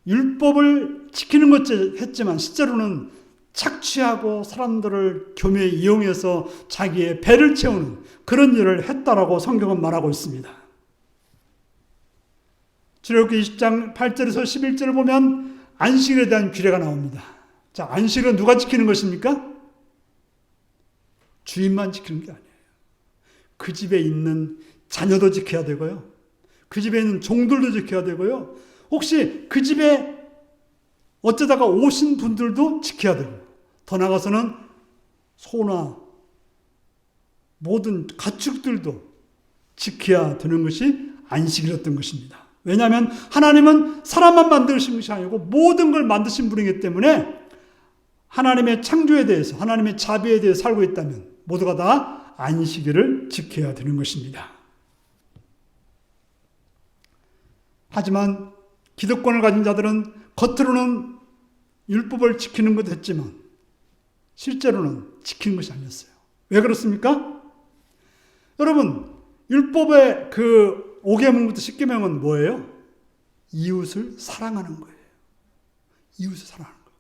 율법을 지키는 것 했지만 실제로는 착취하고 사람들을 교묘히 이용해서 자기의 배를 채우는 그런 일을 했다라고 성경은 말하고 있습니다. 출애굽기 20장 8절에서 11절을 보면 안식일에 대한 규례가 나옵니다. 자, 안식일은 누가 지키는 것입니까? 주인만 지키는 게 아니에요. 그 집에 있는 자녀도 지켜야 되고요. 그 집에 있는 종들도 지켜야 되고요. 혹시 그 집에 어쩌다가 오신 분들도 지켜야 되고, 더 나아가서는 소나 모든 가축들도 지켜야 되는 것이 안식일이었던 것입니다. 왜냐하면 하나님은 사람만 만드신 것이 아니고 모든 걸 만드신 분이기 때문에 하나님의 창조에 대해서, 하나님의 자비에 대해서 살고 있다면 모두가 다 안식일을 지켜야 되는 것입니다. 하지만 기득권을 가진 자들은 겉으로는 율법을 지키는 것 했지만 실제로는 지키는 것이 아니었어요. 왜 그렇습니까? 여러분, 율법의 그 5계명부터 10계명은 뭐예요? 이웃을 사랑하는 거예요. 이웃을 사랑하는 거예요.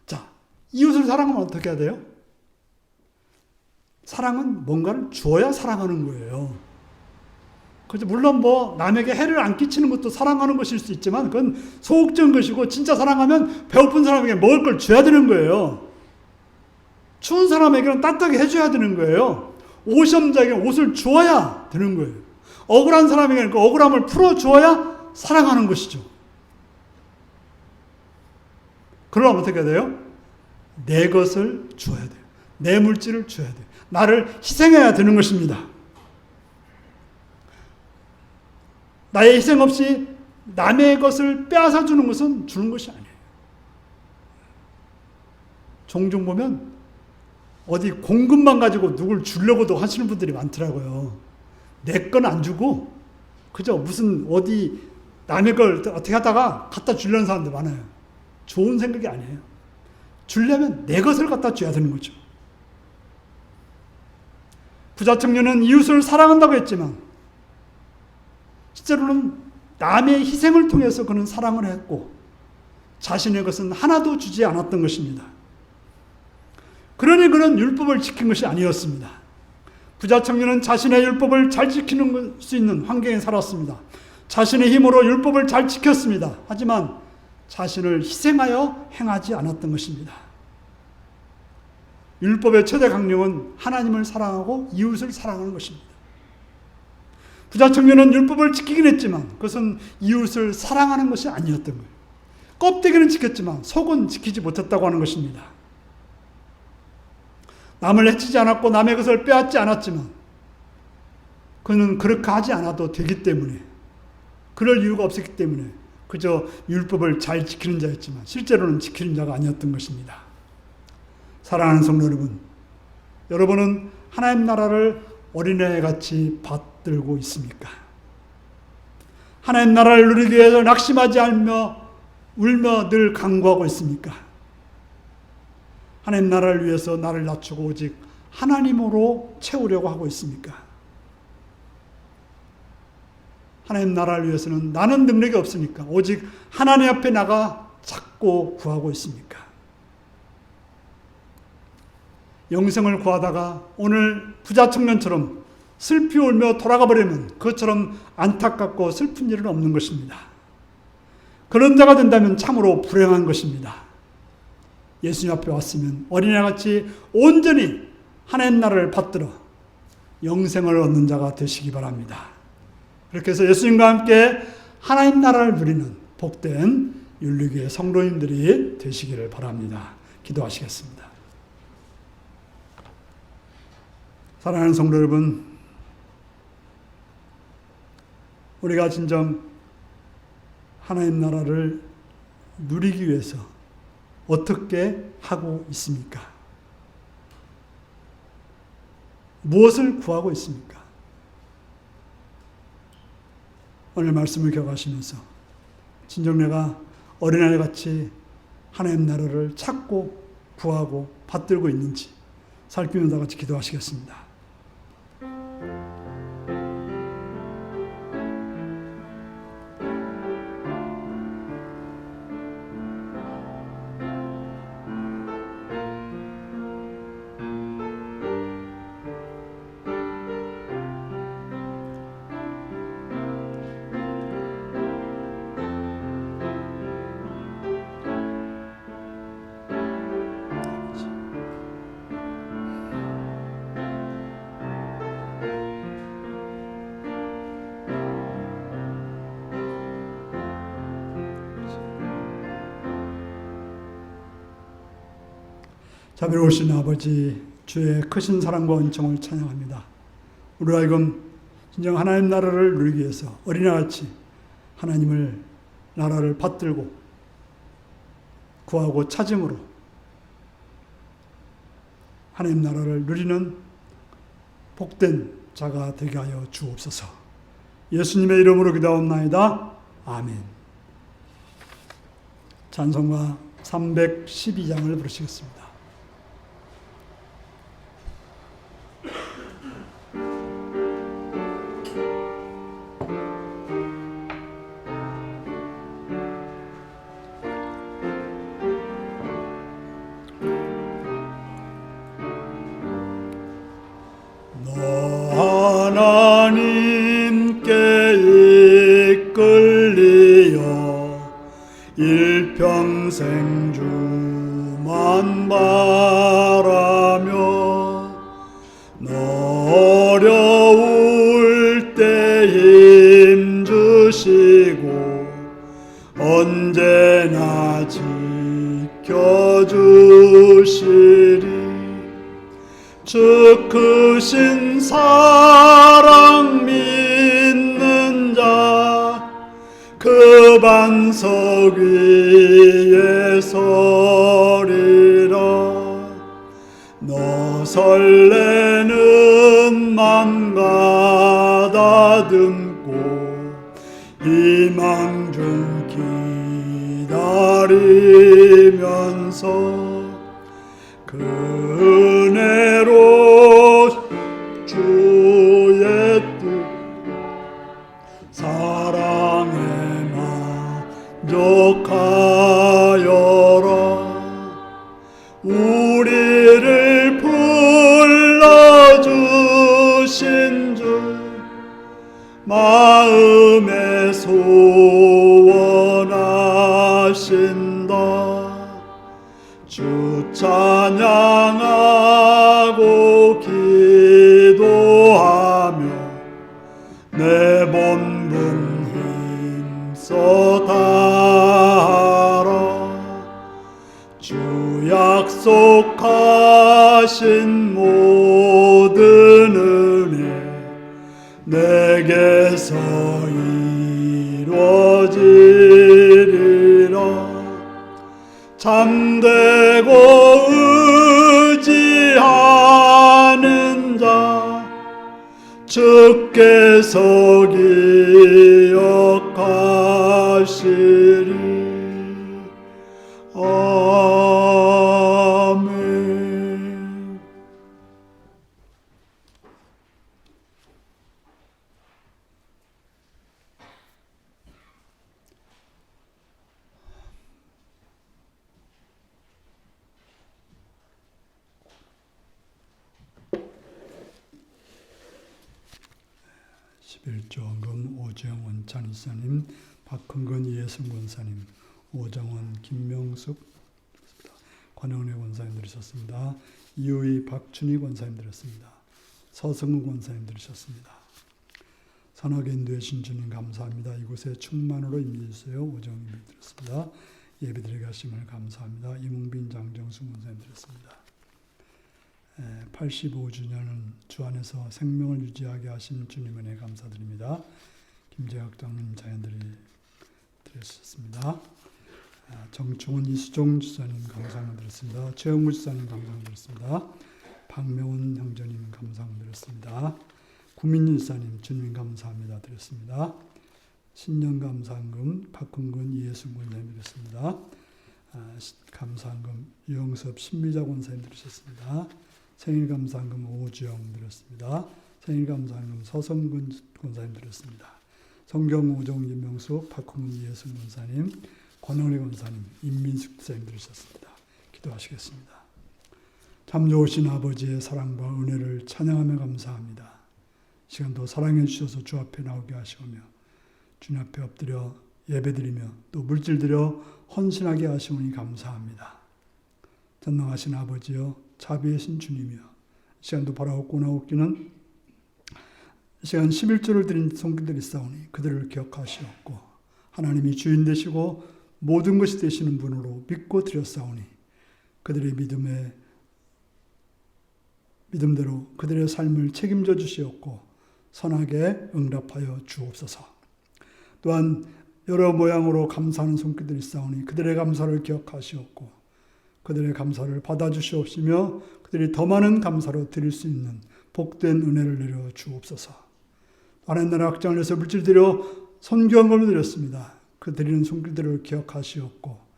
자, 이웃을 사랑하면 어떻게 해야 돼요? 사랑은 뭔가를 주어야 사랑하는 거예요. 그래서 물론 남에게 해를 안 끼치는 것도 사랑하는 것일 수 있지만 그건 소극적인 것이고, 진짜 사랑하면 배고픈 사람에게 먹을 걸 줘야 되는 거예요. 추운 사람에게는 따뜻하게 해줘야 되는 거예요. 옷이 없는 자에게 옷을 주어야 되는 거예요. 억울한 사람에게는 그 억울함을 풀어주어야 사랑하는 것이죠. 그러려면 어떻게 해야 돼요? 내 것을 주어야 돼요. 내 물질을 주어야 돼요. 나를 희생해야 되는 것입니다. 나의 희생 없이 남의 것을 빼앗아 주는 것은 주는 것이 아니에요. 종종 보면 어디 공급만 가지고 누굴 주려고도 하시는 분들이 많더라고요. 내 건 안 주고 그저 무슨 어디 남의 걸 어떻게 하다가 갖다 주려는 사람들 많아요. 좋은 생각이 아니에요. 주려면 내 것을 갖다 줘야 되는 거죠. 부자 청년은 이웃을 사랑한다고 했지만 실제로는 남의 희생을 통해서 그는 사랑을 했고 자신의 것은 하나도 주지 않았던 것입니다. 그러니 그는 율법을 지킨 것이 아니었습니다. 부자 청년은 자신의 율법을 잘 지키는 수 있는 환경에 살았습니다. 자신의 힘으로 율법을 잘 지켰습니다. 하지만 자신을 희생하여 행하지 않았던 것입니다. 율법의 최대 강령은 하나님을 사랑하고 이웃을 사랑하는 것입니다. 부자 청년은 율법을 지키긴 했지만 그것은 이웃을 사랑하는 것이 아니었던 거예요. 껍데기는 지켰지만 속은 지키지 못했다고 하는 것입니다. 남을 해치지 않았고 남의 것을 빼앗지 않았지만 그는 그렇게 하지 않아도 되기 때문에, 그럴 이유가 없었기 때문에 그저 율법을 잘 지키는 자였지만 실제로는 지키는 자가 아니었던 것입니다. 사랑하는 성도 여러분, 여러분은 하나님 나라를 어린애같이 받들고 있습니까? 하나님 나라를 누리기 위해서 낙심하지 않으며 울며 늘 간구하고 있습니까? 하나님 나라를 위해서 나를 낮추고 오직 하나님으로 채우려고 하고 있습니까? 하나님 나라를 위해서는 나는 능력이 없으니까 오직 하나님 앞에 나가 찾고 구하고 있습니까? 영생을 구하다가 오늘 부자 청년처럼 슬피 울며 돌아가 버리면 그것처럼 안타깝고 슬픈 일은 없는 것입니다. 그런 자가 된다면 참으로 불행한 것입니다. 예수님 앞에 왔으면 어린애같이 온전히 하나님 나라를 받들어 영생을 얻는 자가 되시기 바랍니다. 그렇게 해서 예수님과 함께 하나님 나라를 누리는 복된 윤리교회 성도님들이 되시기를 바랍니다. 기도하시겠습니다. 사랑하는 성도 여러분, 우리가 진정 하나님 나라를 누리기 위해서 어떻게 하고 있습니까? 무엇을 구하고 있습니까? 오늘 말씀을 기억하시면서 진정 내가 어린아이 같이 하나님 나라를 찾고 구하고 받들고 있는지 살피며 다 같이 기도하시겠습니다. 자비로우신 아버지, 주의 크신 사랑과 은총을 찬양합니다. 우리로 하여금 진정 하나님 나라를 누리기 위해서 어린아이같이 하나님을 나라를 받들고 구하고 찾음으로 하나님 나라를 누리는 복된 자가 되게 하여 주옵소서. 예수님의 이름으로 기도하옵나이다. 아멘. 찬송가 312장을 부르시겠습니다. 하나님께 이끌리어 일평생 주만 바라며 어려울 때 힘 주시고 언제나 지켜주시리. 주 크신 사랑 믿는 자 그 반석 위에 서리라. 너 설레는 맘 가다듬고 희망 중 기다리면서 그 은혜로 주의 뜻 사랑에 만족하여라. 우리를 불러주신 주 마음에 소원하신다. 주 찬양하고 기도하며 내 본분 힘써 다하라. 주 약속하신 모든 은혜 내게서 이루어지리라. 참되고 의지하는 자 주께서 기억하시리. 아멘. 11조 헌금 오재영 원찬 이사님, 박흥근 이혜승 권사님, 오정원 김명숙 관영래 권사님 들으셨습니다. 이우희 박춘희 권사님 들었습니다. 서승우 권사님 들으셨습니다. 선하게 인도해주신 주님 감사합니다. 이곳에 충만으로 임재해주세요. 오정님 들었습니다. 예배드리게 하심을 감사합니다. 이문빈 장정수 권사님 들었습니다. 85주년은 주 안에서 생명을 유지하게 하신 주님 은혜 감사드립니다. 김재학 장로님 자연들이 드렸습니다. 정충은 이수종 지사님 감사함을 드렸습니다. 최영무 지사님 감사함을 드렸습니다. 박명훈 형제님 감사함을 드렸습니다. 구민희 지사님 주님 감사합니다 드렸습니다. 신년 감사한금 박흥근 이해순 권사님 드렸습니다. 감사한금 유영섭 신미자 권사님 드리셨습니다. 생일 감사한금 오주영 드렸습니다. 생일 감사한금 서성근 권사님 드렸습니다. 성경 오종 임명숙 박흥근 이해순 권사님 권원희 권사님 임민숙 권사님 드리셨습니다. 기도하시겠습니다. 참 좋으신 아버지의 사랑과 은혜를 찬양하며 감사합니다. 시간도 사랑해 주셔서 주 앞에 나오게 하시오며 주님 앞에 엎드려 예배드리며 또 물질드려 헌신하게 하시오니 감사합니다. 전능하신 아버지여 자비하신 주님이여 시간도 바라옵고 나옵기는 시간 11조를 드린 성도들이 있사오니 그들을 기억하시옵고 하나님이 주인 되시고 모든 것이 되시는 분으로 믿고 드렸사오니 그들의 믿음대로 그들의 삶을 책임져 주시옵고 선하게 응답하여 주옵소서. 또한 여러 모양으로 감사하는 손길들이 있사오니 그들의 감사를 기억하시옵고 그들의 감사를 받아주시옵시며 그들이 더 많은 감사로 드릴 수 있는 복된 은혜를 내려 주옵소서. 하나님 나라 확장을 위해서 물질 드려 선교한금을 드렸습니다. 그 드리는 손길들을 기억하시옵고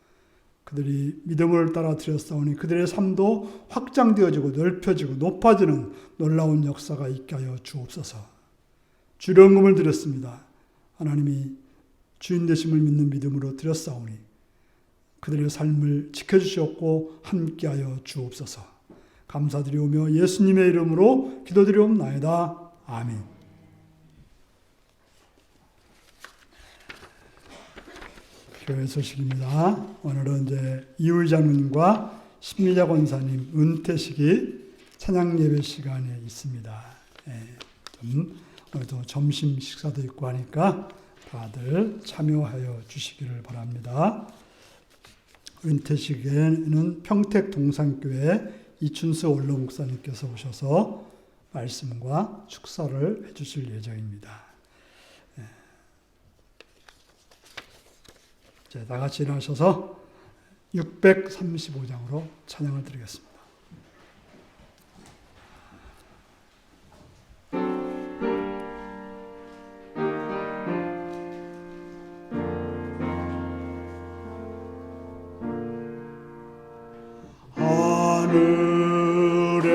그들이 믿음을 따라 드렸사오니 그들의 삶도 확장되어지고 넓혀지고 높아지는 놀라운 역사가 있게 하여 주옵소서. 주령금을 드렸습니다. 하나님이 주인 되심을 믿는 믿음으로 드렸사오니 그들의 삶을 지켜주시옵고 함께하여 주옵소서. 감사드리오며 예수님의 이름으로 기도드리옵나이다. 아멘. 교회 소식입니다. 오늘은 이제 이울 장로님과 신미자 권사님 은퇴식이 찬양 예배 시간에 있습니다. 오늘도 점심 식사도 있고 하니까 다들 참여하여 주시기를 바랍니다. 은퇴식에는 평택 동산교회 이춘수 원로 목사님께서 오셔서 말씀과 축사를 해주실 예정입니다. 이제 다 같이 일어나셔서 635장으로 찬양을 드리겠습니다.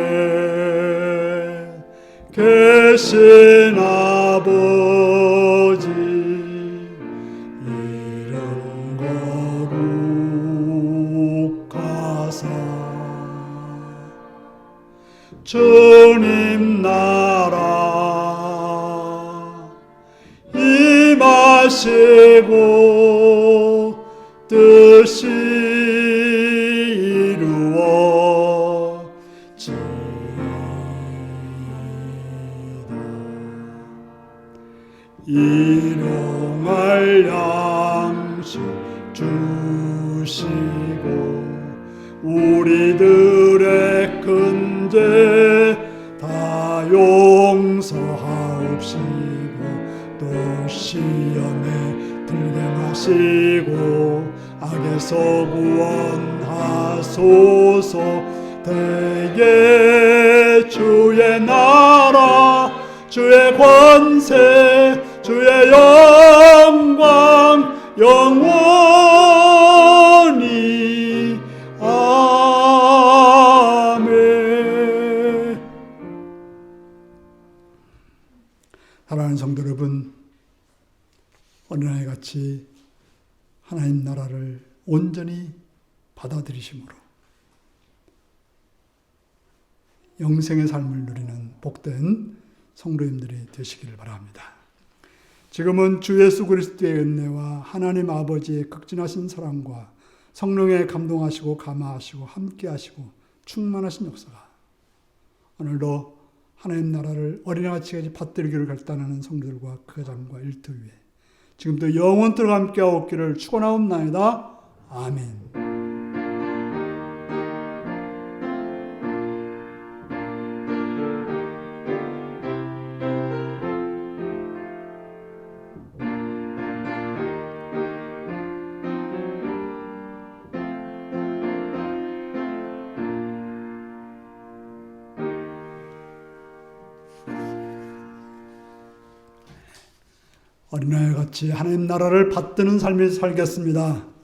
하늘에 계신 아버지 이름 거룩하사 주님 나라 임하시고 뜻이 이루어지이다. 일용할 양식 주시고 우리들의 큰 죄 다 용서하옵시고 또 시험에 들게 마시고 악에서 구원하소서. 대개 주의 나라 주의 권세 주의 영광 영원히 아멘. 사랑하는 성도 여러분, 어린아이 같이 하나님 나라를 온전히 받아들이심으로 영생의 삶을 누리는 복된 성도님들이 되시기를 바랍니다. 지금은 주 예수 그리스도의 은혜와 하나님 아버지의 극진하신 사랑과 성령의 감동하시고 감화하시고 함께하시고 충만하신 역사가 오늘도 하나님 나라를 어린아이같이 받들기를 결단하는 성도들과 그 가정과 일터 위에 지금도 영원토록 함께하옵기를 축원하옵나이다. 아멘. 어린아이 같이 하나님 나라를 받드는 삶을 살겠습니다.